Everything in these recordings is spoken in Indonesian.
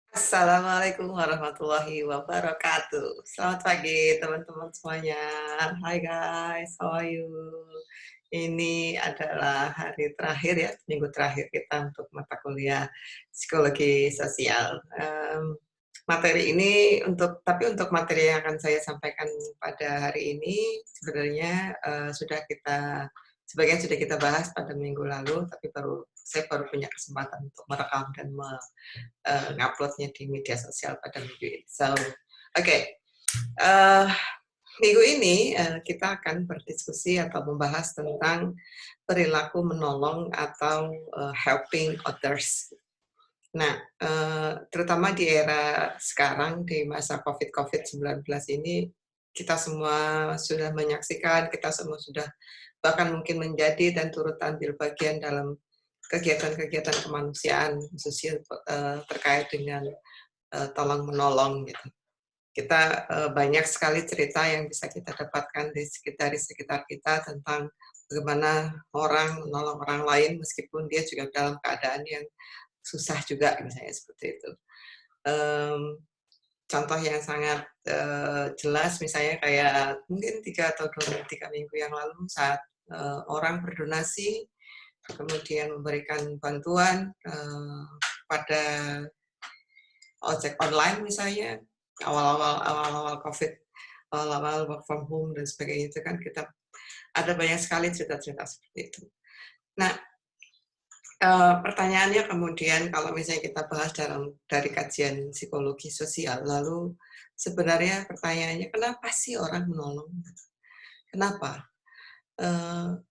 Assalamualaikum warahmatullahi wabarakatuh. Selamat pagi teman-teman semuanya. Hai guys, how are you? Ini adalah hari terakhir ya, minggu terakhir kita untuk mata kuliah psikologi sosial. Materi ini untuk materi yang akan saya sampaikan pada hari ini sebenarnya sebagian sudah kita bahas pada minggu lalu, tapi saya baru punya kesempatan untuk merekam dan nguploadnya di media sosial pada minggu ini. Okay. Minggu ini kita akan berdiskusi atau membahas tentang perilaku menolong atau helping others. Nah, terutama di era sekarang, di masa COVID-19 ini, kita semua sudah menyaksikan, kita semua sudah bahkan mungkin menjadi dan turut ambil bagian dalam kegiatan-kegiatan kemanusiaan, khususnya terkait dengan tolong-menolong gitu. Kita banyak sekali cerita yang bisa kita dapatkan di sekitar kita tentang bagaimana orang menolong orang lain meskipun dia juga dalam keadaan yang susah juga, misalnya seperti itu. Contoh yang sangat jelas misalnya kayak mungkin 3 atau 3 minggu yang lalu saat orang berdonasi, kemudian memberikan bantuan pada ojek online misalnya, awal-awal COVID, awal-awal work from home dan sebagainya itu kan kita ada banyak sekali cerita-cerita seperti itu. Nah, pertanyaannya kemudian kalau misalnya kita bahas dari kajian psikologi sosial, lalu sebenarnya pertanyaannya kenapa sih orang menolong? Kenapa?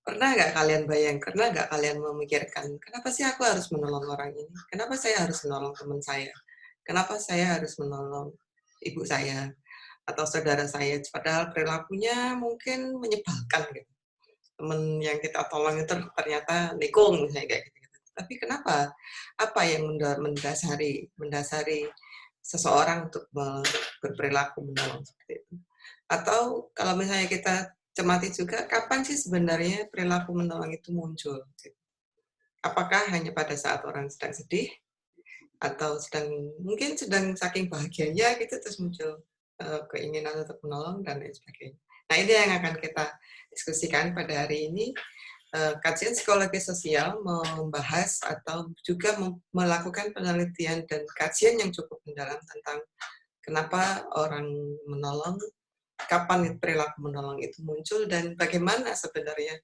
Pernah nggak kalian memikirkan, kenapa sih aku harus menolong orang ini? Kenapa saya harus menolong teman saya? Kenapa saya harus menolong ibu saya atau saudara saya? Padahal perilakunya mungkin menyebalkan gitu. Teman yang kita tolong itu ternyata nikung misalnya kayak gitu. Tapi kenapa? Apa yang mendasari seseorang untuk berperilaku menolong seperti itu? Atau kalau misalnya kita cermati juga, kapan sih sebenarnya perilaku menolong itu muncul? Apakah hanya pada saat orang sedang sedih, atau mungkin sedang saking bahagianya gitu, terus muncul keinginan untuk menolong, dan lain sebagainya. Nah, ini yang akan kita diskusikan pada hari ini. Kajian psikologi sosial membahas atau juga melakukan penelitian dan kajian yang cukup mendalam tentang kenapa orang menolong, kapan perilaku menolong itu muncul, dan bagaimana sebenarnya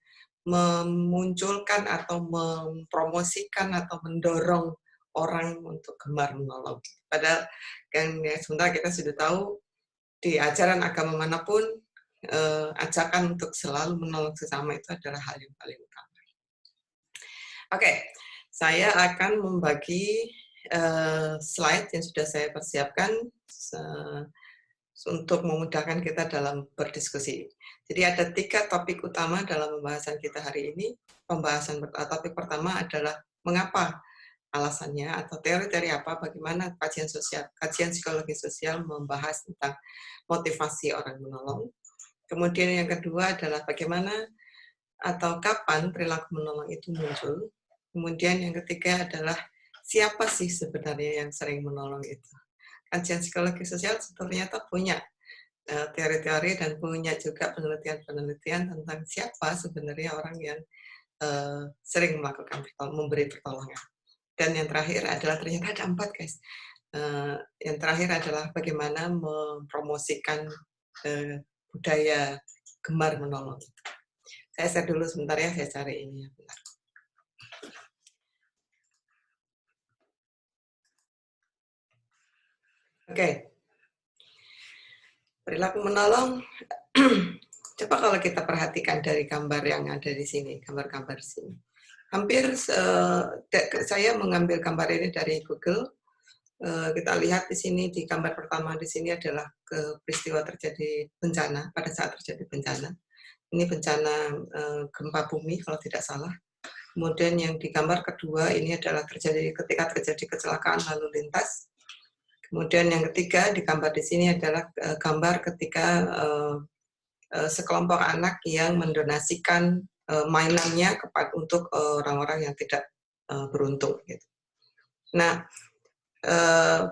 memunculkan atau mempromosikan atau mendorong orang untuk gemar menolong. Padahal kan ya, sementara kita sudah tahu di ajaran agama manapun ajakan untuk selalu menolong sesama itu adalah hal yang paling utama. Oke, saya akan membagi slide yang sudah saya persiapkan untuk memudahkan kita dalam berdiskusi. Jadi ada 3 topik utama dalam pembahasan kita hari ini. Topik pertama adalah mengapa, alasannya atau teori-teori apa, bagaimana kajian psikologi sosial membahas tentang motivasi orang menolong. Kemudian yang kedua adalah bagaimana atau kapan perilaku menolong itu muncul. Kemudian yang ketiga adalah siapa sih sebenarnya yang sering menolong itu. Kajian psikologi sosial ternyata punya teori-teori dan punya juga penelitian-penelitian tentang siapa sebenarnya orang yang sering memberi pertolongan. Dan yang terakhir adalah ternyata ada 4 guys. Yang terakhir adalah bagaimana mempromosikan budaya gemar menolong. Saya share dulu sebentar ya, saya cari ini. Bentar. Oke. Perilaku menolong, coba kalau kita perhatikan dari gambar yang ada di sini, gambar-gambar di sini. Hampir saya mengambil gambar ini dari Google. Kita lihat di sini di gambar pertama di sini adalah peristiwa terjadi bencana, pada saat terjadi bencana. Ini bencana gempa bumi kalau tidak salah. Kemudian yang di gambar kedua ini adalah ketika terjadi kecelakaan lalu lintas. Kemudian yang ketiga di gambar di sini adalah gambar ketika sekelompok anak yang mendonasikan mainannya untuk orang-orang yang tidak beruntung. Gitu. Nah,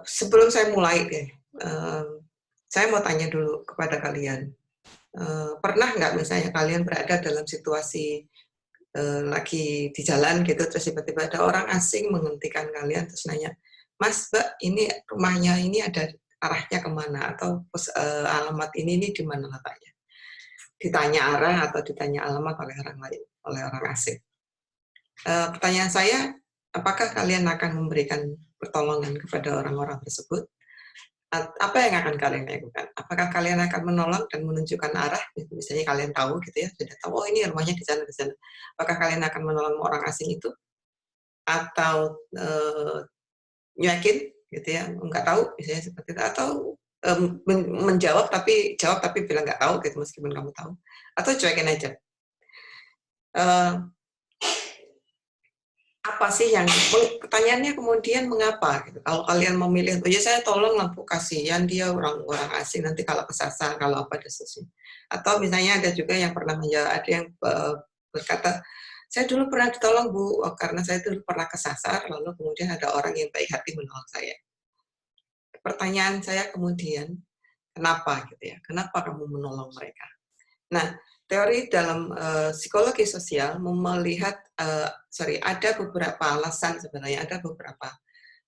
Sebelum saya mulai deh, saya mau tanya dulu kepada kalian, pernah nggak misalnya kalian berada dalam situasi, lagi di jalan gitu, terus tiba-tiba ada orang asing menghentikan kalian, terus nanya, "Mas, Mbak, ini rumahnya ini ada arahnya kemana? Atau alamat ini di mana letaknya?" Ditanya arah atau ditanya alamat oleh orang lain, oleh orang asing. Pertanyaan saya, apakah kalian akan memberikan pertolongan kepada orang-orang tersebut? Apa yang akan kalian lakukan? Apakah kalian akan menolong dan menunjukkan arah? Gitu, misalnya kalian tahu gitu ya, sudah tahu, oh ini rumahnya di sana, di sana. Apakah kalian akan menolong orang asing itu? Atau nyuekin gitu ya, nggak tahu, misalnya seperti itu. Atau menjawab tapi bilang nggak tahu gitu meskipun kamu tahu. Atau cuekin aja. Apa sih yang pertanyaannya kemudian mengapa gitu. Kalau kalian memilih, oh ya saya tolong lah Bu, kasihan dia orang asing nanti kalau kesasar, kalau apa dan seterusnya. Atau misalnya ada juga yang pernah menjawab, ada yang berkata, saya dulu pernah ditolong Bu, karena saya dulu pernah kesasar, lalu kemudian ada orang yang baik hati menolong saya. Pertanyaan saya kemudian, kenapa gitu ya? Kenapa kamu menolong mereka? Nah, teori dalam psikologi sosial melihat, ada beberapa alasan sebenarnya, ada beberapa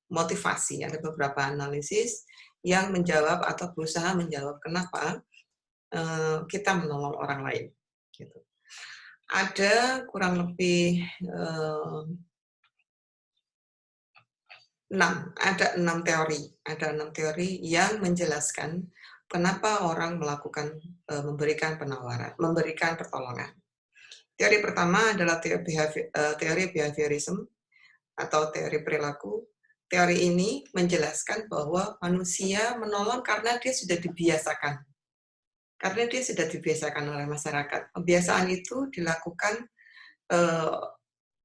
motivasi, ada beberapa analisis yang menjawab atau berusaha menjawab kenapa kita menolong orang lain. Gitu. Ada kurang lebih 6 teori yang menjelaskan kenapa orang melakukan memberikan penawaran, memberikan pertolongan. Teori pertama adalah teori behaviorism atau teori perilaku. Teori ini menjelaskan bahwa manusia menolong karena dia sudah dibiasakan. Karena dia sudah dibiasakan oleh masyarakat. Kebiasaan itu dilakukan,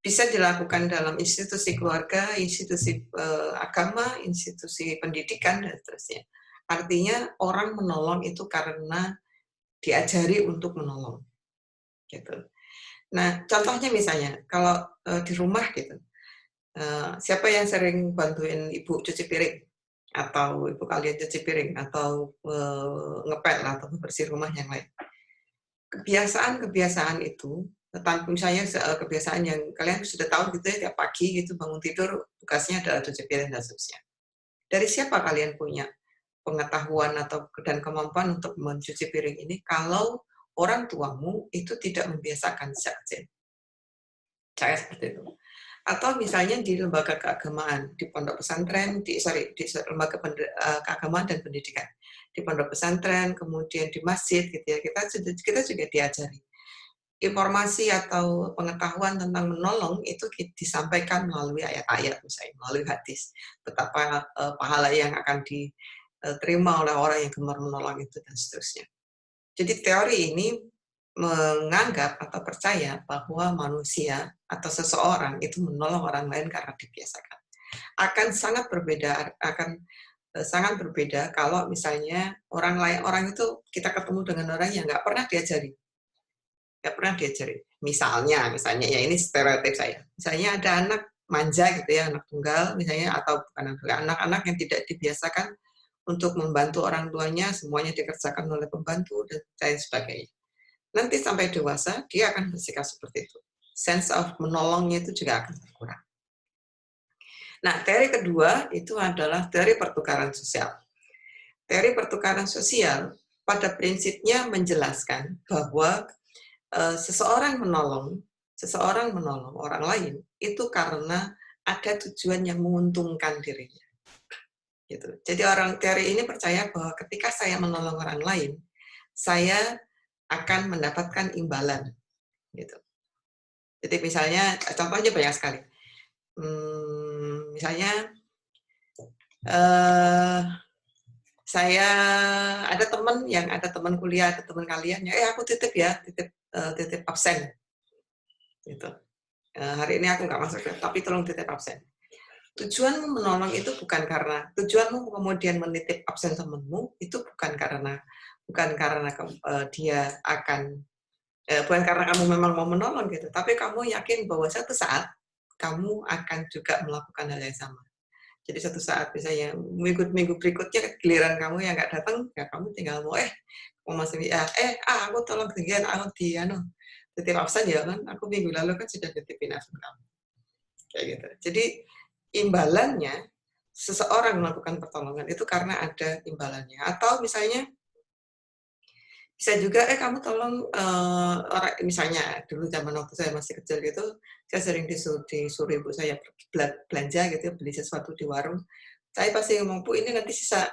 bisa dilakukan dalam institusi keluarga, institusi agama, institusi pendidikan, dan seterusnya. Artinya orang menolong itu karena diajari untuk menolong. Gitu. Nah, contohnya misalnya, kalau di rumah gitu, siapa yang sering bantuin ibu cuci piring? Atau ibu kalian cuci piring? Atau ngepel atau bersih rumah yang lain? Kebiasaan-kebiasaan itu, misalnya kebiasaan yang kalian sudah tahu gitu ya, tiap pagi gitu bangun tidur, tugasnya adalah cuci piring dan seterusnya. Dari siapa kalian punya pengetahuan atau dan kemampuan untuk mencuci piring ini kalau orang tuamu itu tidak membiasakan sejak kecil? Saya seperti itu. Atau misalnya di lembaga keagamaan, di pondok pesantren, di lembaga keagamaan dan pendidikan, di pondok pesantren, kemudian di masjid, gitu ya, kita juga diajari informasi atau pengetahuan tentang menolong itu disampaikan melalui ayat-ayat, misalnya melalui hadis, betapa pahala yang akan diterima oleh orang yang gemar menolong itu dan seterusnya. Jadi teori ini menganggap atau percaya bahwa manusia atau seseorang itu menolong orang lain karena dibiasakan. Sangat berbeda kalau misalnya orang itu kita ketemu dengan orang yang nggak pernah diajari. Misalnya ya ini stereotip saya. Misalnya ada anak manja gitu ya, anak tunggal misalnya, atau bukan anak-anak yang tidak dibiasakan untuk membantu orang tuanya, semuanya dikerjakan oleh pembantu dan lain sebagainya. Nanti sampai dewasa, dia akan bersikap seperti itu. Sense of menolongnya itu juga akan berkurang. Nah, teori kedua itu adalah teori pertukaran sosial. Teori pertukaran sosial pada prinsipnya menjelaskan bahwa seseorang menolong orang lain itu karena ada tujuan yang menguntungkan dirinya. Gitu. Jadi teori ini percaya bahwa ketika saya menolong orang lain, saya akan mendapatkan imbalan. Gitu. Jadi misalnya, contohnya banyak sekali. Misalnya, saya ada teman kuliah, ada teman kalian, aku titip absen. Gitu. Hari ini aku nggak masuk, tapi tolong titip absen. Tujuanmu menolong itu tujuanmu kemudian menitip absen temanmu itu bukan karena dia akan bukan karena kamu memang mau menolong gitu, tapi kamu yakin bahwa suatu saat kamu akan juga melakukan hal yang sama. Jadi suatu saat misalnya minggu berikutnya giliran kamu yang nggak datang, ya kamu tinggal mau masih aku tolong bagian aku di titip absen ya kan, aku minggu lalu kan sudah titipin absen kamu. Kayak gitu. Jadi imbalannya seseorang melakukan pertolongan itu karena ada imbalannya. Atau misalnya bisa juga, kamu tolong orang misalnya dulu zaman waktu saya masih kecil gitu, saya sering disuruh ibu saya belanja gitu, beli sesuatu di warung. Saya pasti ngomong, "Bu, ini nanti sisa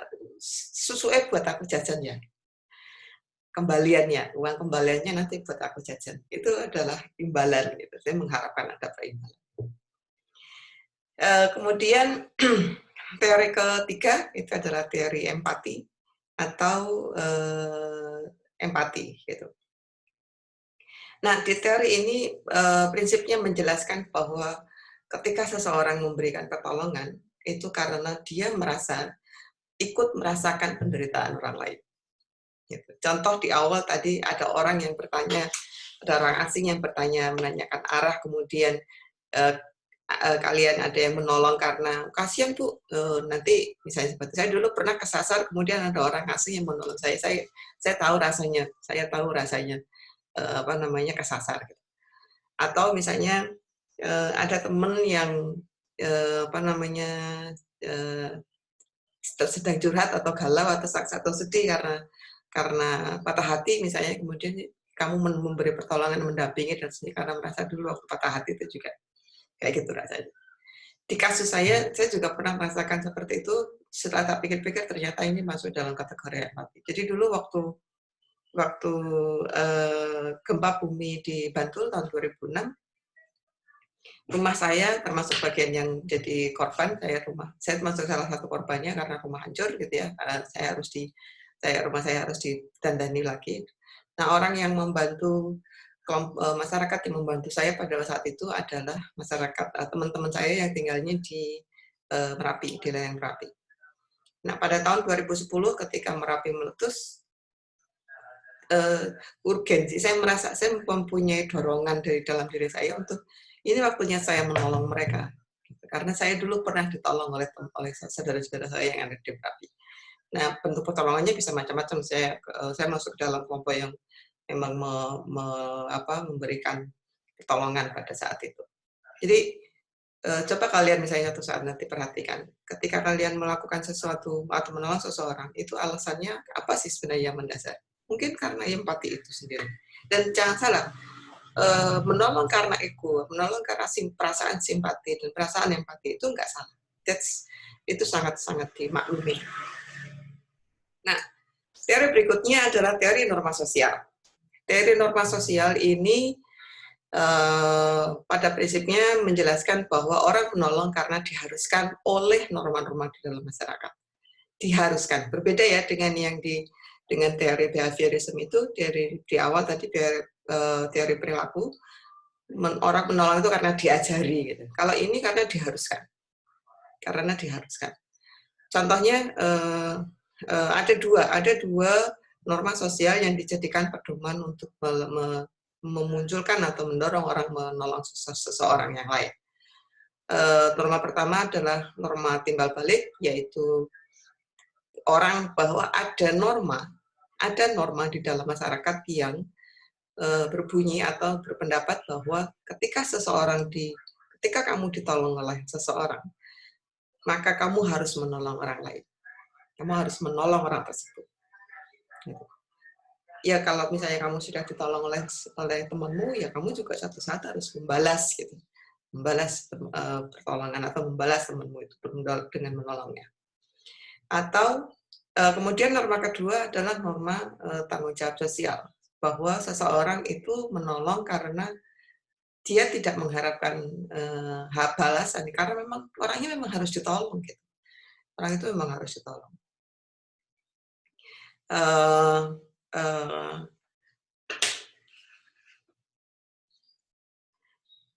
susu buat aku jajan ya." Kembaliannya, uang kembaliannya nanti buat aku jajan. Itu adalah imbalan gitu. Saya mengharapkan ada perimbalan. Kemudian teori ketiga itu adalah teori empati atau empati gitu. Nah, di teori ini prinsipnya menjelaskan bahwa ketika seseorang memberikan pertolongan itu karena dia ikut merasakan penderitaan orang lain. Gitu. Contoh di awal tadi ada orang yang bertanya, ada orang asing yang menanyakan arah, kemudian kalian ada yang menolong karena kasihan Bu, nanti misalnya seperti saya dulu pernah kesasar, kemudian ada orang asing yang menolong saya tahu rasanya kesasar gitu. Atau misalnya ada teman yang sedang curhat atau galau atau sedih karena patah hati misalnya, kemudian kamu memberi pertolongan, mendampingi dan sebagainya karena merasa dulu waktu patah hati itu juga kayak gitu rasanya. Di kasus saya juga pernah merasakan seperti itu. Setelah tak pikir-pikir ternyata ini masuk dalam kategori empati. Jadi dulu waktu gempa bumi di Bantul tahun 2006, rumah saya termasuk bagian yang jadi korban. Saya termasuk salah satu korbannya karena rumah hancur gitu ya. Rumah saya harus ditandani lagi. Nah, orang yang membantu masyarakat yang membantu saya pada saat itu adalah masyarakat teman-teman saya yang tinggalnya di Merapi, di lereng Merapi. Nah, pada tahun 2010 ketika Merapi meletus, urgensi saya mempunyai dorongan dari dalam diri saya untuk ini waktunya saya menolong mereka, karena saya dulu pernah ditolong oleh saudara-saudara saya yang ada di Merapi. Nah, bentuk pertolongannya bisa macam-macam. Saya masuk ke dalam kelompok yang memang memberikan pertolongan pada saat itu. Jadi coba kalian misalnya satu saat nanti perhatikan, ketika kalian melakukan sesuatu atau menolong seseorang, itu alasannya apa sih sebenarnya yang mendasar? Mungkin karena empati itu sendiri. Dan jangan salah, menolong karena ego, menolong karena perasaan simpati dan perasaan empati itu nggak salah. Itu sangat-sangat dimaklumi. Nah, teori berikutnya adalah teori norma sosial. Teori norma sosial ini pada prinsipnya menjelaskan bahwa orang menolong karena diharuskan oleh norma-norma di dalam masyarakat. Diharuskan. Berbeda ya dengan teori behaviorism itu, di awal tadi teori perilaku, orang menolong itu karena diajari gitu. Kalau ini karena diharuskan. Contohnya ada dua norma sosial yang dijadikan pedoman untuk memunculkan atau mendorong orang menolong seseorang yang lain. Norma pertama adalah norma timbal balik, yaitu bahwa ada norma di dalam masyarakat yang berbunyi atau berpendapat bahwa ketika kamu ditolong oleh seseorang, maka kamu harus menolong orang lain. Kamu harus menolong orang tersebut. Ya kalau misalnya kamu sudah ditolong oleh temanmu, ya kamu juga suatu saat harus membalas gitu. Membalas pertolongan atau membalas temanmu itu dengan menolongnya. Atau kemudian norma kedua adalah norma tanggung jawab sosial, bahwa seseorang itu menolong karena dia tidak mengharapkan balasan, karena memang orangnya memang harus ditolong gitu. Orang itu memang harus ditolong.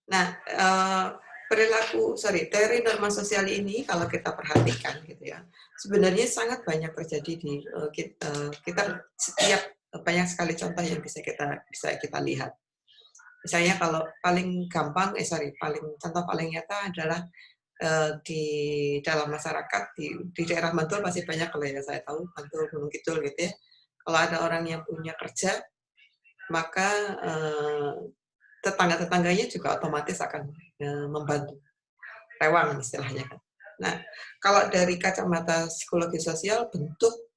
Nah, teori norma sosial ini kalau kita perhatikan gitu ya, sebenarnya sangat banyak terjadi di kita setiap banyak sekali contoh yang bisa kita lihat. Misalnya kalau paling gampang, contoh paling nyata adalah di dalam masyarakat di daerah Bantul masih banyak kalau ya saya tahu Bantul, Gunung Kidul gitu ya. Kalau ada orang yang punya kerja, maka tetangga-tetangganya juga otomatis akan membantu, rewang istilahnya kan. Nah, kalau dari kacamata psikologi sosial, bentuk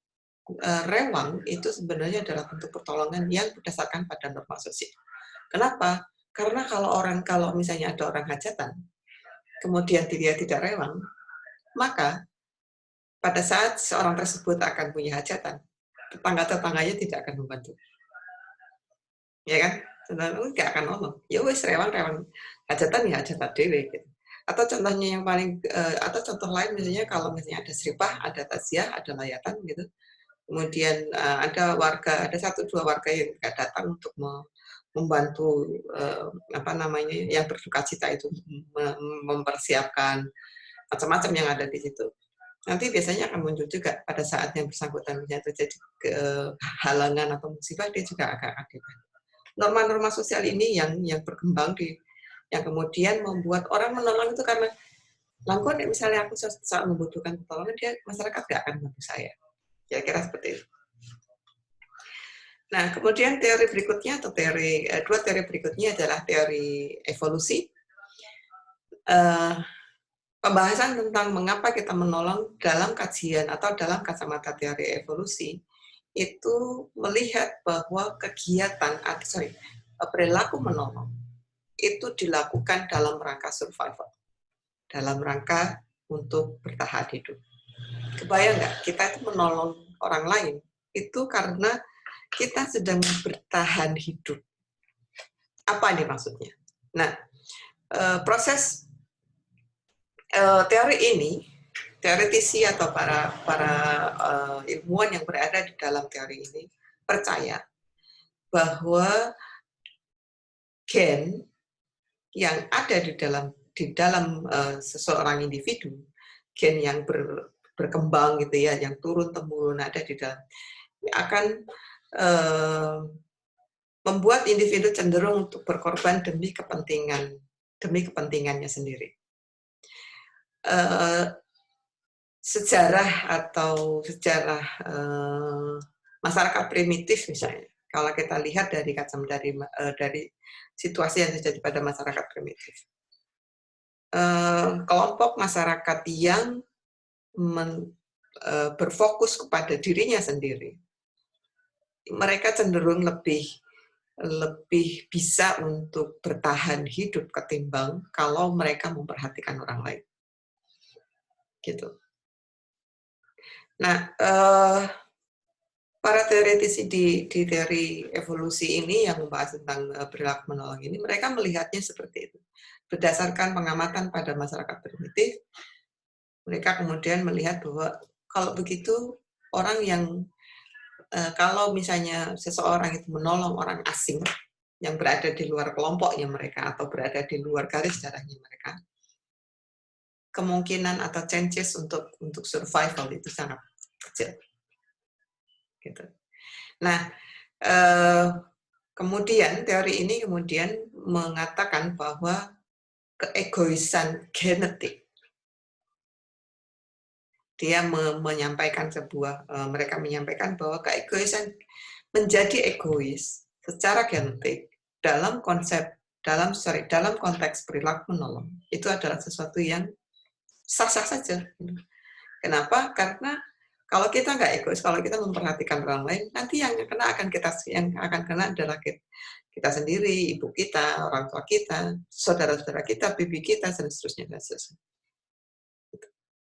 rewang itu sebenarnya adalah bentuk pertolongan yang berdasarkan pada norma sosial. Kenapa? Karena kalau misalnya ada orang hajatan, kemudian dia tidak rewang, maka pada saat seorang tersebut akan punya hajatan, tetangga-tetangganya tidak akan membantu. Ya kan? Nggak akan ngomong. Ya wes rewang hajatan ya hajatan dewe gitu. Atau contohnya yang paling atau contoh lain misalnya kalau misalnya ada seripah, ada takziah, ada layatan gitu. Kemudian ada satu dua warga yang nggak datang untuk membantu apa namanya yang berduka cita itu mempersiapkan macam-macam yang ada di situ. Nanti biasanya akan muncul juga pada saat yang bersangkutan misalnya terjadi halangan atau musibah, dia juga akan akibat. Norma-norma sosial ini yang berkembang yang kemudian membuat orang menolong itu karena langkah misalnya aku saat membutuhkan pertolongan, masyarakat nggak akan membantu saya. Kira-kira seperti itu. Nah, kemudian teori berikutnya atau dua teori berikutnya adalah teori evolusi. Pembahasan tentang mengapa kita menolong dalam kajian atau dalam kacamata teori evolusi itu melihat bahwa perilaku menolong itu dilakukan dalam rangka survival, dalam rangka untuk bertahan hidup. Kebayang nggak, kita itu menolong orang lain itu karena kita sedang bertahan hidup. Apa nih maksudnya? Nah, proses teori ini, teoretisi atau para ilmuwan yang berada di dalam teori ini percaya bahwa gen yang ada di dalam seseorang individu, gen yang berkembang gitu ya, yang turun temurun ada di dalam, akan membuat individu cenderung untuk berkorban demi kepentingannya sendiri. Sejarah masyarakat primitif misalnya, kalau kita lihat dari situasi yang terjadi pada masyarakat primitif, kelompok masyarakat yang berfokus kepada dirinya sendiri, mereka cenderung lebih bisa untuk bertahan hidup ketimbang kalau mereka memperhatikan orang lain. Gitu. Nah, para teoretisi di teori evolusi ini yang membahas tentang perilaku menolong ini, mereka melihatnya seperti itu. Berdasarkan pengamatan pada masyarakat primitif, mereka kemudian melihat bahwa kalau begitu orang yang kalau misalnya seseorang itu menolong orang asing yang berada di luar kelompoknya mereka atau berada di luar garis darahnya mereka, kemungkinan atau chances untuk survival itu sangat kecil. Gitu. Nah, kemudian teori ini kemudian mengatakan bahwa keegoisan genetik, dia menyampaikan mereka menyampaikan bahwa keegoisan menjadi egois secara genetik dalam konteks perilaku menolong itu adalah sesuatu yang sah-sah saja. Kenapa? Karena kalau kita nggak egois, kalau kita memperhatikan orang lain, nanti yang akan kena adalah kita sendiri, ibu kita, orang tua kita, saudara-saudara kita, bibi kita, dan seterusnya.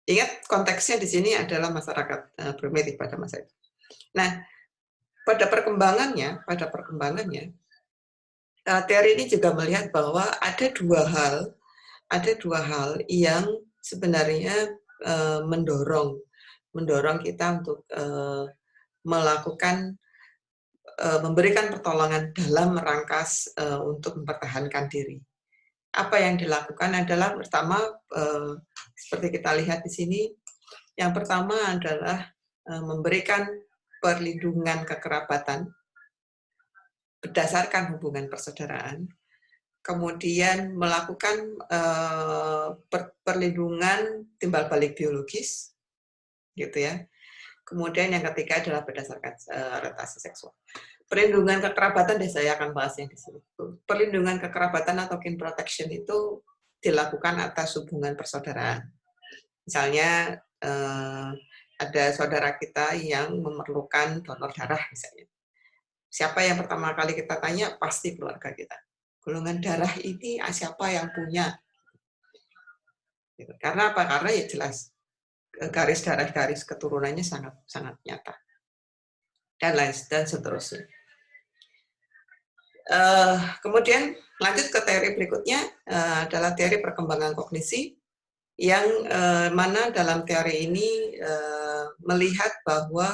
Ingat konteksnya di sini adalah masyarakat primitif pada masa itu. Nah, pada perkembangannya, teori ini juga melihat bahwa ada dua hal yang sebenarnya mendorong kita untuk memberikan pertolongan dalam rangka untuk mempertahankan diri. Apa yang dilakukan adalah pertama, seperti kita lihat di sini, yang pertama adalah memberikan perlindungan kekerabatan berdasarkan hubungan persaudaraan. kemudian melakukan perlindungan timbal balik biologis, gitu ya. Kemudian yang ketiga adalah berdasarkan orientasi seksual. Perlindungan kekerabatan, saya akan bahas yang di sini. Perlindungan kekerabatan atau kin protection itu dilakukan atas hubungan persaudaraan. Misalnya ada saudara kita yang memerlukan donor darah misalnya. Siapa yang pertama kali kita tanya? Pasti keluarga kita. Golongan darah ini siapa yang punya? Karena apa? Karena ya jelas garis keturunannya sangat sangat nyata dan seterusnya. Kemudian lanjut ke teori berikutnya adalah teori perkembangan kognisi yang mana dalam teori ini melihat bahwa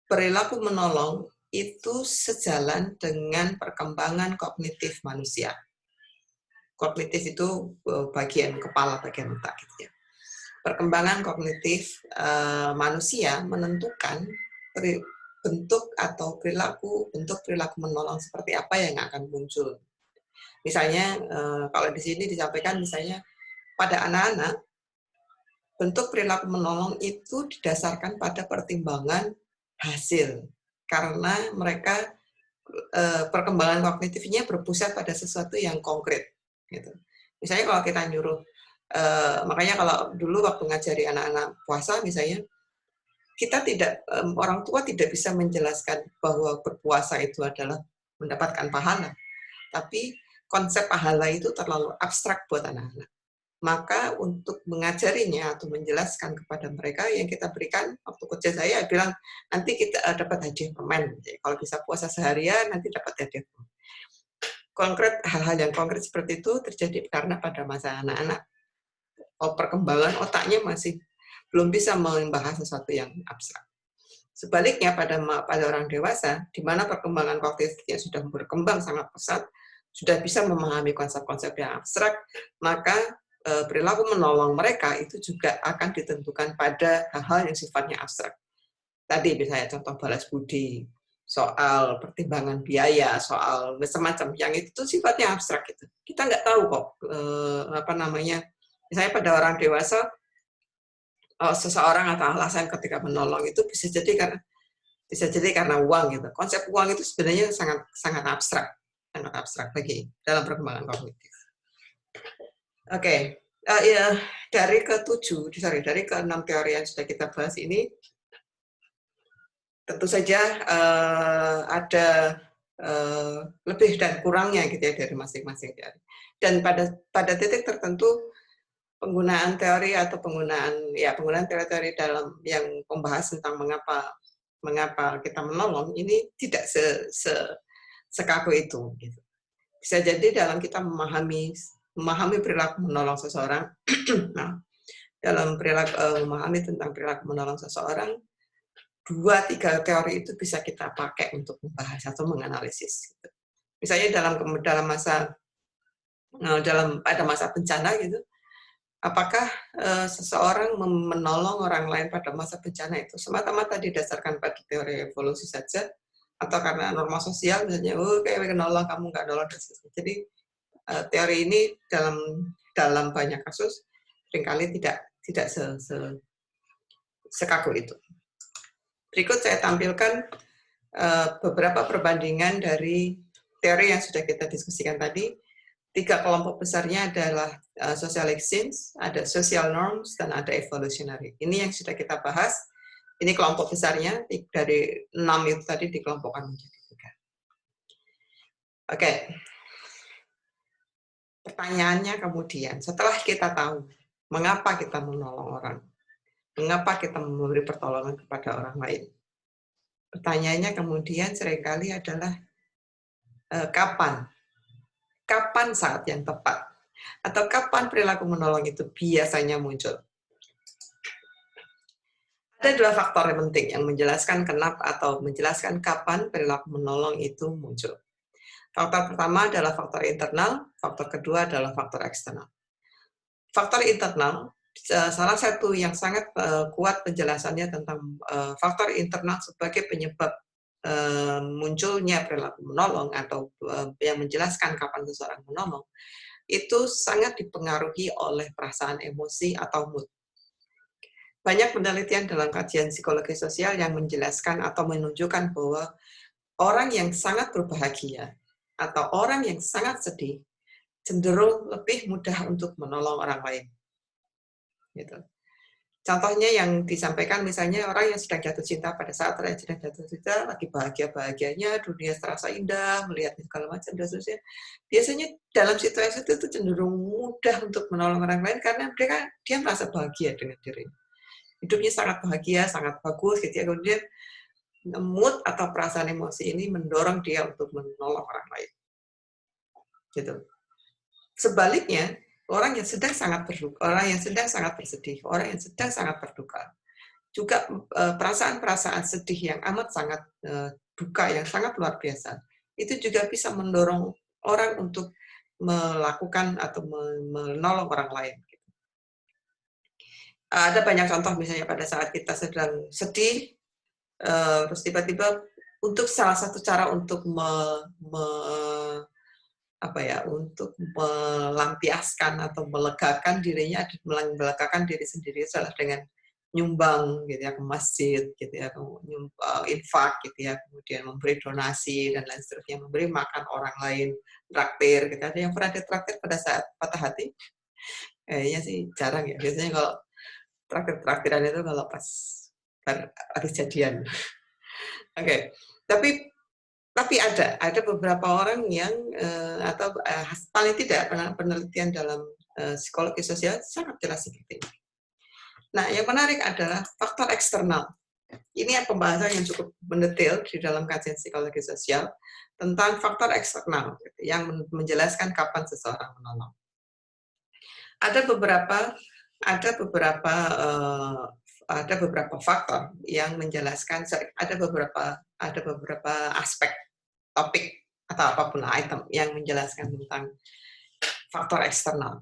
perilaku menolong itu sejalan dengan perkembangan kognitif manusia. Kognitif itu bagian kepala, bagian otak gitu ya. Perkembangan kognitif manusia menentukan bentuk perilaku menolong seperti apa yang akan muncul. Misalnya kalau di sini disampaikan misalnya pada anak-anak bentuk perilaku menolong itu didasarkan pada pertimbangan hasil karena mereka perkembangan kognitifnya berpusat pada sesuatu yang konkret gitu. Misalnya kalau kita nyuruh makanya kalau dulu waktu ngajari anak-anak puasa misalnya, kita tidak orang tua tidak bisa menjelaskan bahwa berpuasa itu adalah mendapatkan pahala. Tapi konsep pahala itu terlalu abstrak buat anak-anak. Maka untuk mengajarinya atau menjelaskan kepada mereka yang kita berikan waktu kecil saya bilang nanti kita dapat hadiah permen. Jadi, kalau bisa puasa seharian nanti dapat hadiah permen. Konkret hal-hal yang konkret seperti itu terjadi karena pada masa anak-anak perkembangan otaknya masih belum bisa membahas sesuatu yang abstrak. Sebaliknya pada orang dewasa, di mana perkembangan kognitifnya sudah berkembang sangat pesat, sudah bisa memahami konsep-konsep yang abstrak, maka perilaku menolong mereka itu juga akan ditentukan pada hal-hal yang sifatnya abstrak. Tadi misalnya contoh balas budi, soal pertimbangan biaya, soal semacam yang itu sifatnya abstrak itu. Kita nggak tahu kok misalnya pada orang dewasa seseorang atau alasan ketika menolong itu bisa jadi karena uang gitu. Konsep uang itu sebenarnya sangat abstrak bagi dalam perkembangan kognitif. Oke, dari ke-6 teori yang sudah kita bahas ini, tentu saja ada lebih dan kurangnya gitu ya dari masing-masing teori. Dan pada titik tertentu penggunaan teori atau penggunaan teori-teori dalam yang membahas tentang mengapa kita menolong ini tidak sekaku itu. Gitu. Bisa jadi dalam kita memahami perilaku menolong seseorang, nah, dalam memahami tentang perilaku menolong seseorang, 2-3 teori itu bisa kita pakai untuk membahas atau menganalisis. Gitu. Misalnya pada masa bencana gitu. Apakah seseorang menolong orang lain pada masa bencana itu semata-mata didasarkan pada teori evolusi saja, atau karena norma sosial misalnya, kayak menolong kamu nggak nolong. Jadi teori ini dalam banyak kasus seringkali tidak sekaku itu. Berikut saya tampilkan beberapa perbandingan dari teori yang sudah kita diskusikan tadi. 3 kelompok besarnya adalah social exchange, ada social norms, dan ada evolutionary. Ini yang sudah kita bahas. Ini kelompok besarnya, dari 6 itu tadi dikelompokkan menjadi 3. Oke. Pertanyaannya kemudian, setelah kita tahu mengapa kita menolong orang, mengapa kita memberi pertolongan kepada orang lain, pertanyaannya kemudian seringkali adalah kapan saat yang tepat, atau kapan perilaku menolong itu biasanya muncul. Ada 2 faktor yang penting yang menjelaskan kenapa atau menjelaskan kapan perilaku menolong itu muncul. Faktor pertama adalah faktor internal, faktor kedua adalah faktor eksternal. Faktor internal, salah satu yang sangat kuat penjelasannya tentang faktor internal sebagai penyebab munculnya perilaku menolong atau yang menjelaskan kapan seseorang menolong, itu sangat dipengaruhi oleh perasaan emosi atau mood. Banyak penelitian dalam kajian psikologi sosial yang menjelaskan atau menunjukkan bahwa orang yang sangat berbahagia atau orang yang sangat sedih cenderung lebih mudah untuk menolong orang lain. Gitu. Contohnya yang disampaikan misalnya orang yang sedang jatuh cinta, pada saat orang yang sedang jatuh cinta lagi bahagia-bahagianya, dunia terasa indah, melihat segala macam dan seterusnya. Biasanya dalam situasi itu cenderung mudah untuk menolong orang lain karena dia merasa bahagia dengan dirinya. Hidupnya sangat bahagia, sangat bagus gitu ya. Kemudian mood atau perasaan emosi ini mendorong dia untuk menolong orang lain. Gitu. Sebaliknya, orang yang sedang sangat berduka, orang yang sedang sangat bersedih, orang yang sedang sangat berduka, juga perasaan-perasaan sedih yang amat sangat duka yang sangat luar biasa, itu juga bisa mendorong orang untuk melakukan atau menolong orang lain. Ada banyak contoh misalnya pada saat kita sedang sedih, terus tiba-tiba untuk salah satu cara untuk untuk melampiaskan atau melegakan dirinya, melegakan diri sendiri adalah dengan nyumbang gitu ya ke masjid gitu ya, infak gitu ya, kemudian memberi donasi dan lain seterusnya, memberi makan orang lain, traktir gitu. Ada yang pernah ditraktir pada saat patah hati? Kayaknya sih jarang ya. Biasanya kalau traktir-traktiran itu kalau pas habis jadian. Oke. Tapi ada beberapa orang yang atau paling tidak penelitian dalam psikologi sosial sangat jelas seperti ini. Nah, yang menarik adalah faktor eksternal. Ini pembahasan yang cukup mendetail di dalam kajian psikologi sosial tentang faktor eksternal yang menjelaskan kapan seseorang menolong. Ada beberapa faktor yang menjelaskan, ada beberapa aspek topik atau apapun item yang menjelaskan tentang faktor eksternal.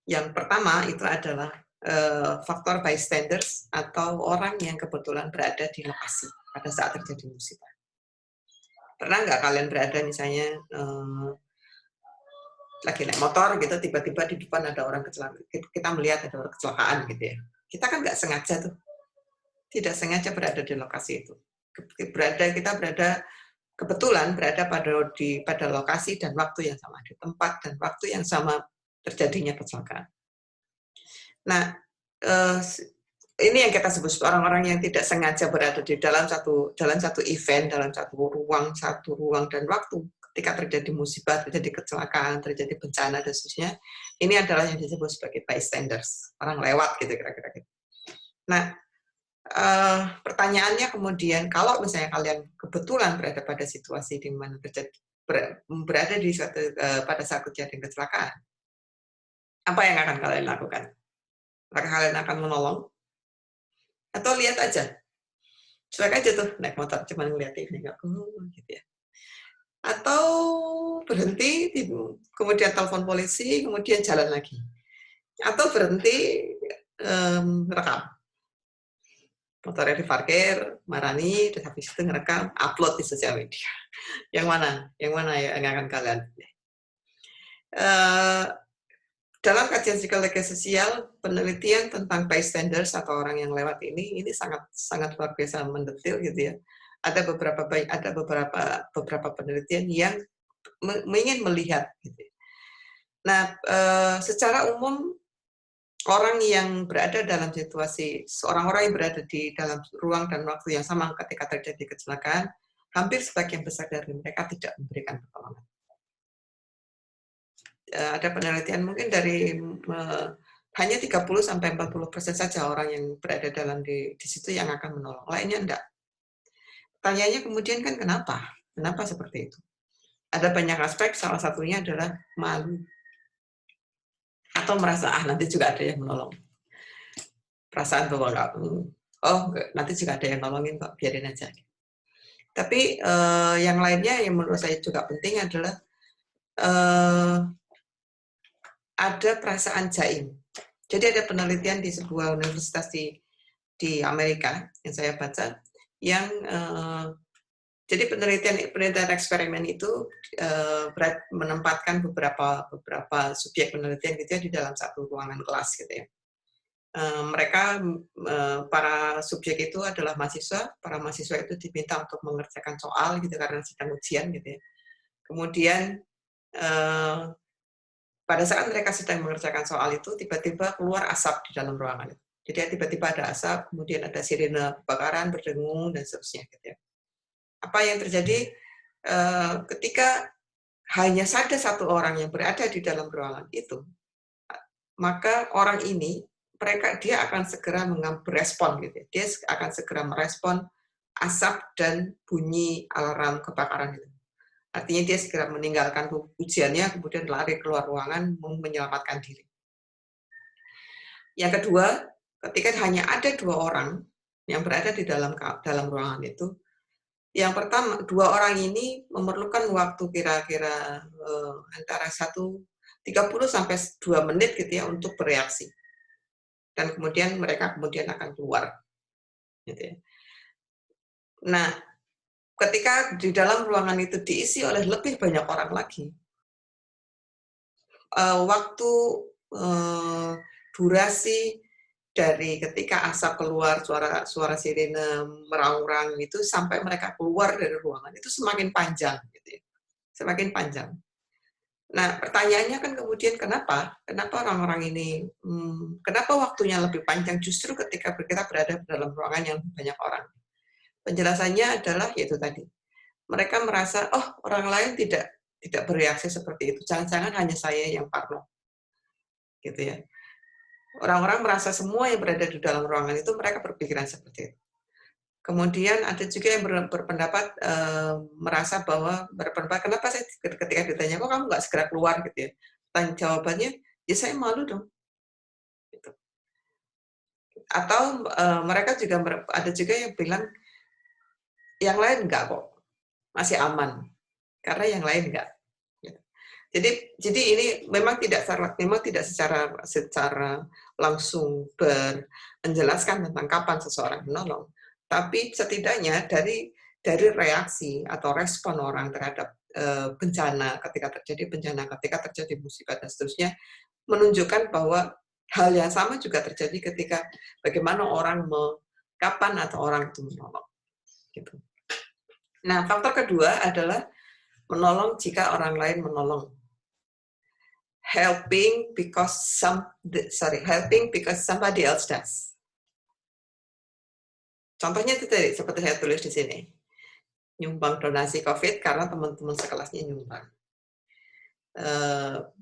Yang pertama itu adalah faktor bystanders atau orang yang kebetulan berada di lokasi pada saat terjadi musibah. Pernah nggak kalian berada misalnya lagi naik motor gitu, tiba-tiba di depan ada orang kecelakaan, kita melihat ada orang kecelakaan gitu ya. Kita kan nggak sengaja tuh, tidak sengaja berada di lokasi itu. Kita berada kebetulan berada pada lokasi dan waktu yang sama, di tempat dan waktu yang sama terjadinya kecelakaan. Nah, ini yang kita sebut orang-orang yang tidak sengaja berada di dalam satu event, dalam satu ruang dan waktu ketika terjadi musibah, terjadi kecelakaan, terjadi bencana dan seterusnya. Ini adalah yang disebut sebagai bystanders, orang lewat gitu kira-kira gitu. Nah, pertanyaannya kemudian, kalau misalnya kalian kebetulan berada pada situasi di mana berada di pada saat kejadian kecelakaan, apa yang akan kalian lakukan? Apakah kalian akan menolong? Atau lihat aja? Cuek aja tuh, naik motor, cuma ngeliatin, gitu ya. Atau berhenti, kemudian telepon polisi, kemudian jalan lagi. Atau berhenti, rekam. Motornya diparkir, marani, dan habis itu ngerekam, upload di sosial media. Yang mana? Yang mana yang akan kalian pilih? Dalam kajian psikologi sosial, penelitian tentang bystanders atau orang yang lewat ini sangat luar biasa mendetail gitu ya. Ada beberapa penelitian yang ingin melihat. Gitu. Nah, secara umum orang yang berada dalam situasi, orang-orang yang berada di dalam ruang dan waktu yang sama ketika terjadi kecelakaan, hampir sebagian besar dari mereka tidak memberikan pertolongan. Ada penelitian mungkin dari hanya 30-40% saja orang yang berada di situ yang akan menolong, lainnya enggak. Pertanyaannya kemudian kan kenapa? Kenapa seperti itu? Ada banyak aspek, salah satunya adalah malu. Atau merasa, nanti juga ada yang menolong. Perasaan bahwa nanti juga ada yang nolongin kok, biarin aja. Tapi yang lainnya yang menurut saya juga penting adalah ada perasaan jaim. Jadi ada penelitian di sebuah universitas di Amerika yang saya baca, yang Jadi penelitian eksperimen itu menempatkan beberapa subjek penelitian gitu ya di dalam satu ruangan kelas gitu ya. Mereka para subjek itu adalah mahasiswa, para mahasiswa itu diminta untuk mengerjakan soal gitu karena sedang ujian gitu ya. Kemudian pada saat mereka sedang mengerjakan soal itu tiba-tiba keluar asap di dalam ruangan itu. Jadi tiba-tiba ada asap, kemudian ada sirene kebakaran berdengung dan seterusnya gitu ya. Apa yang terjadi ketika hanya ada satu orang yang berada di dalam ruangan itu, maka orang ini dia akan segera berespon gitu. Dia akan segera merespon asap dan bunyi alarm kebakaran itu. Artinya dia segera meninggalkan ujiannya, kemudian lari keluar ruangan menyelamatkan diri. Yang kedua, ketika hanya ada 2 orang yang berada di dalam ruangan itu, yang pertama, 2 orang ini memerlukan waktu kira-kira antara 30 sampai 2 menit gitu ya untuk bereaksi. Dan kemudian mereka akan keluar. Gitu ya. Nah, ketika di dalam ruangan itu diisi oleh lebih banyak orang lagi, waktu durasi dari ketika asap keluar, suara sirene meraung-raung itu sampai mereka keluar dari ruangan itu semakin panjang, gitu ya. Semakin panjang. Nah, pertanyaannya kan kemudian kenapa orang-orang ini, kenapa waktunya lebih panjang justru ketika kita berada dalam ruangan yang banyak orang? Penjelasannya adalah yaitu tadi, mereka merasa, oh orang lain tidak bereaksi seperti itu, jangan-jangan hanya saya yang parno, gitu ya. Orang-orang merasa semua yang berada di dalam ruangan itu mereka berpikiran seperti itu. Kemudian ada juga yang berpendapat merasa bahwa kenapa saya ketika ditanya kok kamu nggak segera keluar gitu ya? Jawabannya ya saya malu dong. Gitu. Atau mereka juga ada juga yang bilang yang lain enggak kok, masih aman karena yang lain enggak. Jadi ini memang tidak secara langsung menjelaskan tentang kapan seseorang menolong, tapi setidaknya dari reaksi atau respon orang terhadap bencana, ketika terjadi musibah dan seterusnya, menunjukkan bahwa hal yang sama juga terjadi ketika bagaimana kapan atau orang itu menolong. Gitu. Nah, faktor kedua adalah menolong jika orang lain menolong. Helping because somebody else does. Contohnya itu tadi, seperti saya tulis di sini. Nyumbang donasi COVID karena teman-teman sekelasnya nyumbang.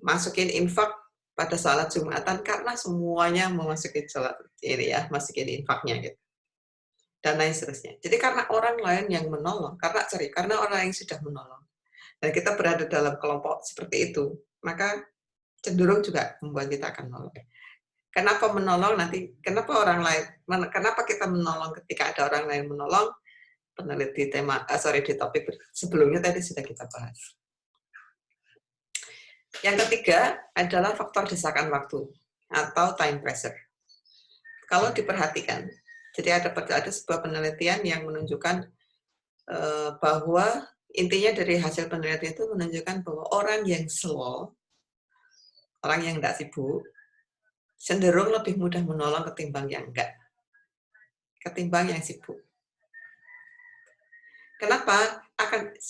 Masukin infak pada salat Jumatan karena semuanya mau masukin salat ini ya, masukin infaknya gitu. Dan lain seterusnya. Jadi karena orang lain yang menolong, karena orang yang sudah menolong. Dan kita berada dalam kelompok seperti itu, maka cenderung juga membuat kita akan menolong. Kenapa menolong nanti? Kenapa kita menolong ketika ada orang lain menolong? Peneliti di topik sebelumnya tadi sudah kita bahas. Yang ketiga adalah faktor desakan waktu atau time pressure. Kalau diperhatikan, jadi ada sebuah penelitian yang menunjukkan bahwa intinya dari hasil penelitian itu menunjukkan bahwa orang yang slow, orang yang tidak sibuk, cenderung lebih mudah menolong ketimbang yang sibuk. Kenapa?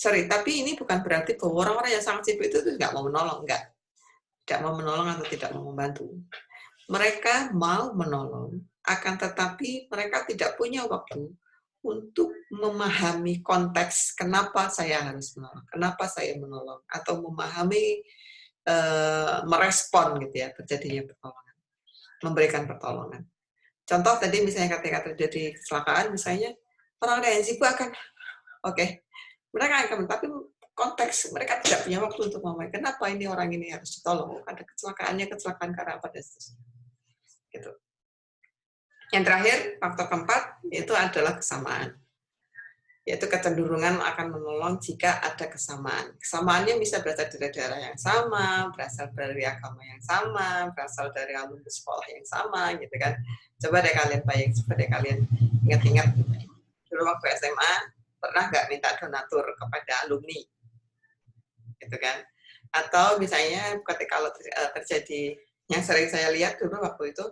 Tapi ini bukan berarti bahwa orang-orang yang sangat sibuk itu nggak mau menolong, tidak mau menolong atau tidak mau membantu. Mereka mau menolong, akan tetapi mereka tidak punya waktu untuk memahami konteks kenapa saya harus menolong, kenapa saya menolong, atau memahami merespon gitu ya terjadinya pertolongan, memberikan pertolongan. Contoh tadi misalnya ketika terjadi kecelakaan, misalnya orang yang sibuk akan mereka akan, tapi konteks mereka tidak punya waktu untuk memahami kenapa ini orang ini harus ditolong, ada kecelakaan karena apa dan seterusnya. Gitu. Yang terakhir, faktor keempat itu adalah kesamaan. Yaitu kecenderungan akan menolong jika ada kesamaan. Kesamaannya bisa berasal dari daerah yang sama, berasal dari agama yang sama, berasal dari alumni sekolah yang sama, gitu kan. Coba deh kalian ingat-ingat dulu waktu SMA, pernah nggak minta donatur kepada alumni, gitu kan? Atau misalnya ketika kalau terjadi yang sering saya lihat dulu waktu itu,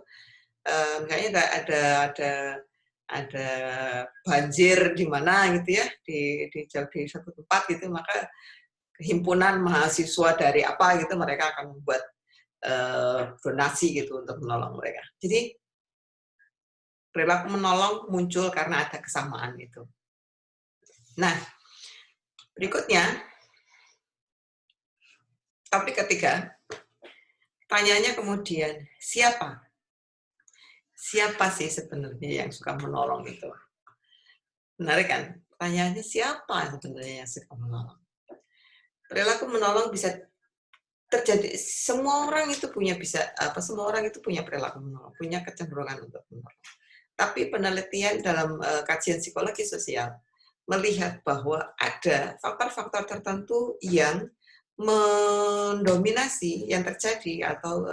misalnya ada banjir di mana gitu ya, di satu tempat gitu, maka himpunan mahasiswa dari apa gitu mereka akan membuat donasi gitu untuk menolong mereka. Jadi perilaku menolong muncul karena ada kesamaan itu. Nah, berikutnya topik ketiga, tanyanya kemudian siapa? Siapa sih sebenarnya yang suka menolong itu? Menarik kan? Pertanyaannya siapa sebenarnya yang suka menolong? Perilaku menolong bisa terjadi, semua orang itu semua orang itu punya perilaku menolong, punya kecenderungan untuk menolong. Tapi penelitian dalam kajian psikologi sosial melihat bahwa ada faktor-faktor tertentu yang mendominasi yang terjadi atau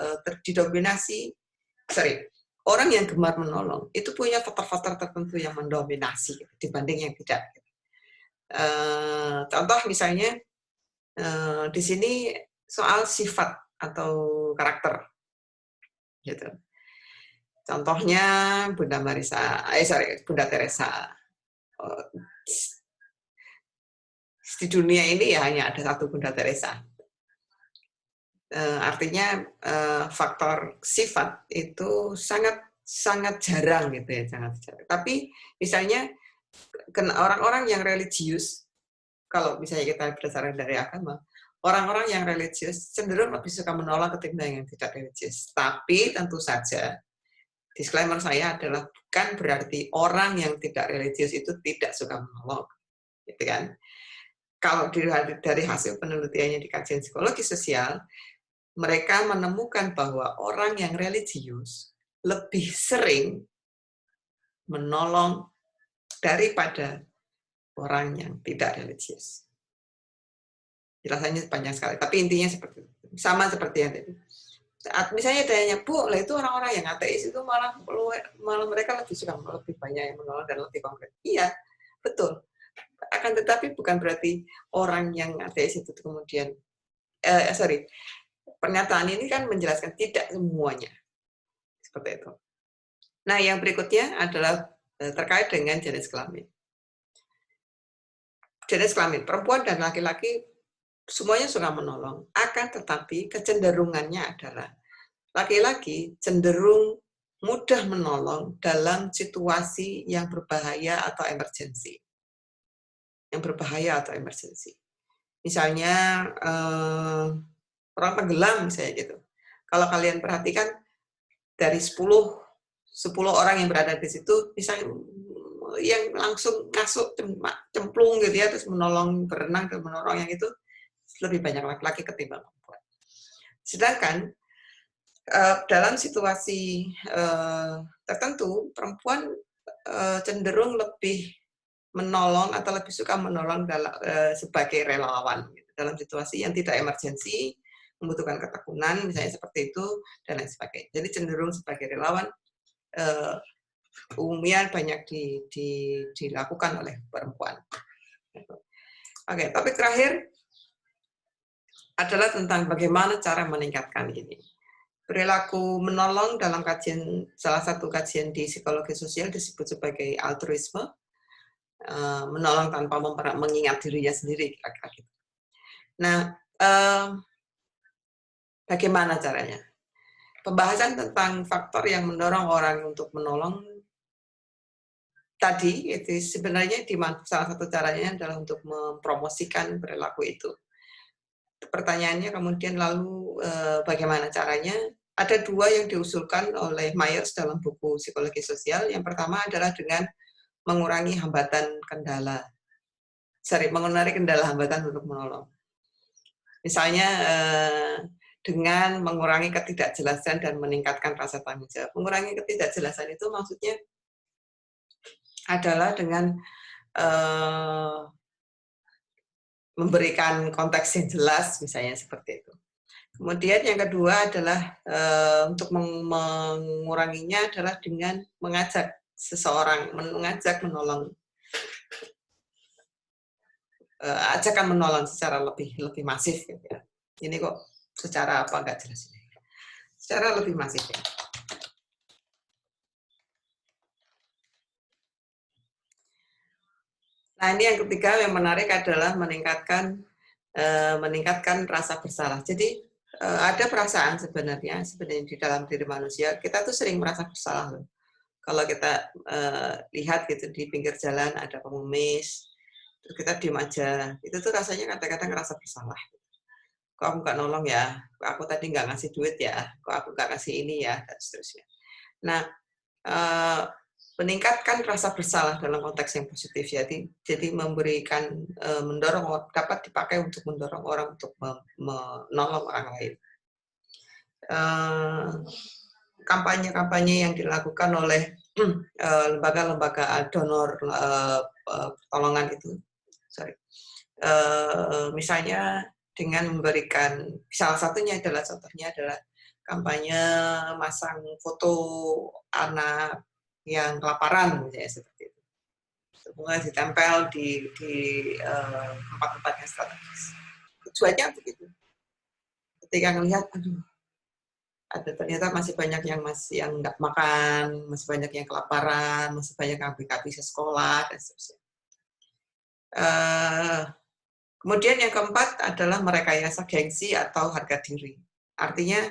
orang yang gemar menolong itu punya faktor-faktor tertentu yang mendominasi dibanding yang tidak. Contoh misalnya di sini soal sifat atau karakter, gitu. Contohnya Bunda Teresa. Di dunia ini ya hanya ada satu Bunda Teresa. Artinya faktor sifat itu sangat jarang gitu ya, sangat jarang. Tapi misalnya orang-orang yang religius, kalau misalnya kita berdasarkan dari agama, orang-orang yang religius cenderung lebih suka menolak ketimbang yang tidak religius. Tapi tentu saja, disclaimer saya adalah bukan berarti orang yang tidak religius itu tidak suka menolong, gitu kan? Kalau dari hasil penelitiannya di kajian psikologi sosial, mereka menemukan bahwa orang yang religius lebih sering menolong daripada orang yang tidak religius. Jelasannya panjang sekali, tapi intinya seperti itu. Sama seperti yang tadi. Misalnya tanya, Bu, lah itu orang-orang yang ateis itu malah mereka lebih banyak yang menolong dan lebih konkret. Iya, betul. Akan tetapi bukan berarti orang yang ateis itu kemudian, pernyataan ini kan menjelaskan tidak semuanya. Seperti itu. Nah, yang berikutnya adalah terkait dengan jenis kelamin. Jenis kelamin, perempuan dan laki-laki semuanya suka menolong. Akan tetapi kecenderungannya adalah laki-laki cenderung mudah menolong dalam situasi yang berbahaya atau emergensi. Yang berbahaya atau emergensi. Misalnya orang tenggelam misalnya gitu. Kalau kalian perhatikan dari 10 orang yang berada di situ, misalnya yang langsung masuk cemplung gitu ya, terus menolong berenang dan menolong yang itu lebih banyak laki-laki ketimbang perempuan. Sedangkan dalam situasi tertentu, perempuan cenderung lebih menolong atau lebih suka menolong sebagai relawan gitu, dalam situasi yang tidak emergensi, membutuhkan ketekunan, misalnya seperti itu, dan lain sebagainya. Jadi cenderung sebagai relawan umumnya banyak dilakukan oleh perempuan. Oke, topik terakhir adalah tentang bagaimana cara meningkatkan ini. Perilaku menolong dalam salah satu kajian di psikologi sosial disebut sebagai altruisme, menolong tanpa mengingat dirinya sendiri, kira-kira gitu. Nah, bagaimana caranya? Pembahasan tentang faktor yang mendorong orang untuk menolong tadi, itu sebenarnya salah satu caranya adalah untuk mempromosikan perilaku itu. Pertanyaannya kemudian lalu bagaimana caranya? Ada dua yang diusulkan oleh Myers dalam buku Psikologi Sosial. Yang pertama adalah dengan mengurangi mengurangi kendala hambatan untuk menolong. Misalnya dengan mengurangi ketidakjelasan dan meningkatkan rasa tanggung jawab. Mengurangi ketidakjelasan itu maksudnya adalah dengan memberikan konteks yang jelas, misalnya seperti itu. Kemudian yang kedua adalah untuk menguranginya adalah dengan mengajak seseorang, mengajak menolong ajakan menolong secara lebih masif gitu ya. Ini kok secara apa nggak jelas ini. Secara lebih masif ya. Nah, ini yang ketiga yang menarik adalah meningkatkan rasa bersalah. Jadi ada perasaan sebenarnya di dalam diri manusia. Kita tuh sering merasa bersalah loh. Kalau kita lihat gitu di pinggir jalan ada pengemis, terus kita diem aja, itu tuh rasanya kadang-kadang ngerasa bersalah. Kok aku nggak nolong ya? Kok aku tadi nggak ngasih duit ya? Kok aku nggak kasih ini ya? Dan seterusnya. Nah, eh, meningkatkan rasa bersalah dalam konteks yang positif, jadi memberikan mendorong, dapat dipakai untuk mendorong orang untuk menolong orang lain. Kampanye-kampanye yang dilakukan oleh lembaga-lembaga donor pertolongan itu, misalnya dengan memberikan, salah satunya adalah kampanye masang foto anak yang kelaparan, misalnya seperti itu. Semuanya ditempel di tempat-tempat yang strategis. Tujuannya begitu. Ketika melihat, aduh, ada ternyata masih banyak yang nggak makan, masih banyak yang kelaparan, masih banyak yang nggak bisa sekolah, dan seterusnya. Kemudian yang keempat adalah merekayasa gengsi atau harga diri. Artinya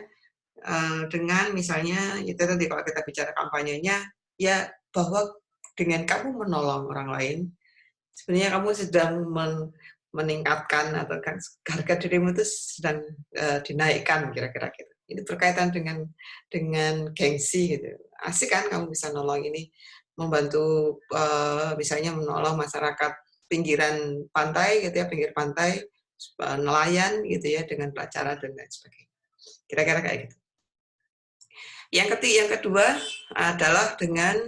dengan misalnya, itu tadi kalau kita bicara kampanyenya, ya bahwa dengan kamu menolong orang lain, sebenarnya kamu sedang meningkatkan atau harga dirimu itu sedang dinaikkan, kira-kira gitu. Ini berkaitan dengan gengsi gitu. Asik kan kamu bisa nolong ini, membantu misalnya menolong masyarakat pinggiran pantai gitu ya, pinggir pantai, nelayan gitu ya, dengan cara dan lain sebagainya. Kira-kira kayak gitu. Yang kedua adalah dengan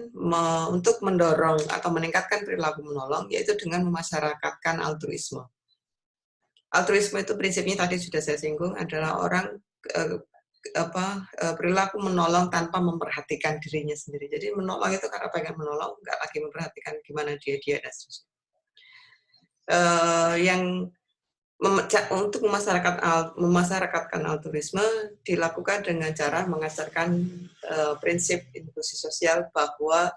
untuk mendorong atau meningkatkan perilaku menolong, yaitu dengan memasyarakatkan altruisme. Altruisme itu prinsipnya tadi sudah saya singgung, adalah orang perilaku menolong tanpa memperhatikan dirinya sendiri. Jadi menolong itu karena pengen menolong, nggak lagi memperhatikan gimana dia dan seterusnya. Yang untuk memasyarakatkan altruisme dilakukan dengan cara mengajarkan prinsip inklusi sosial, bahwa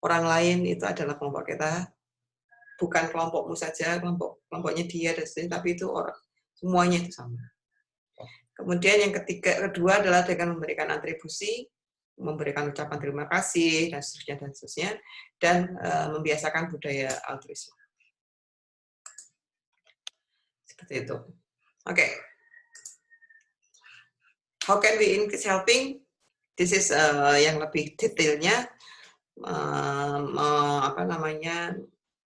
orang lain itu adalah kelompok kita, bukan kelompokmu saja, kelompoknya dia dan sebagainya, tapi itu orang, semuanya itu sama. Kemudian yang kedua adalah dengan memberikan atribusi, memberikan ucapan terima kasih dan seterusnya, dan membiasakan budaya altruisme. Seperti itu. Oke. How can we increase helping? This is yang lebih detailnya,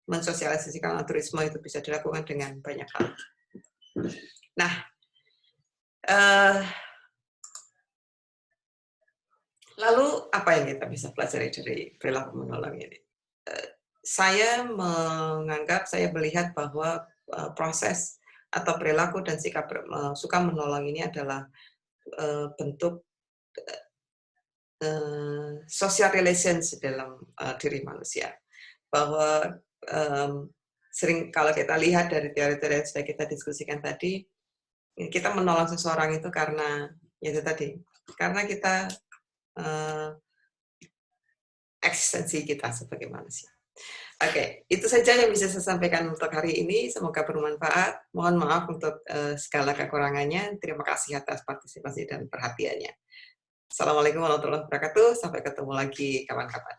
mensosialisasikan altruisme itu bisa dilakukan dengan banyak hal. Nah, lalu apa yang kita bisa pelajari dari perilaku menolong ini? Saya melihat bahwa proses atau perilaku dan sikap suka menolong ini adalah bentuk social relations dalam diri manusia. Bahwa sering kalau kita lihat dari teori-teori yang sudah kita diskusikan tadi, kita menolong seseorang itu karena itu tadi, karena kita eksistensi kita sebagai manusia. Oke, itu saja yang bisa saya sampaikan untuk hari ini. Semoga bermanfaat. Mohon maaf untuk segala kekurangannya. Terima kasih atas partisipasi dan perhatiannya. Assalamualaikum warahmatullahi wabarakatuh. Sampai ketemu lagi kapan-kapan.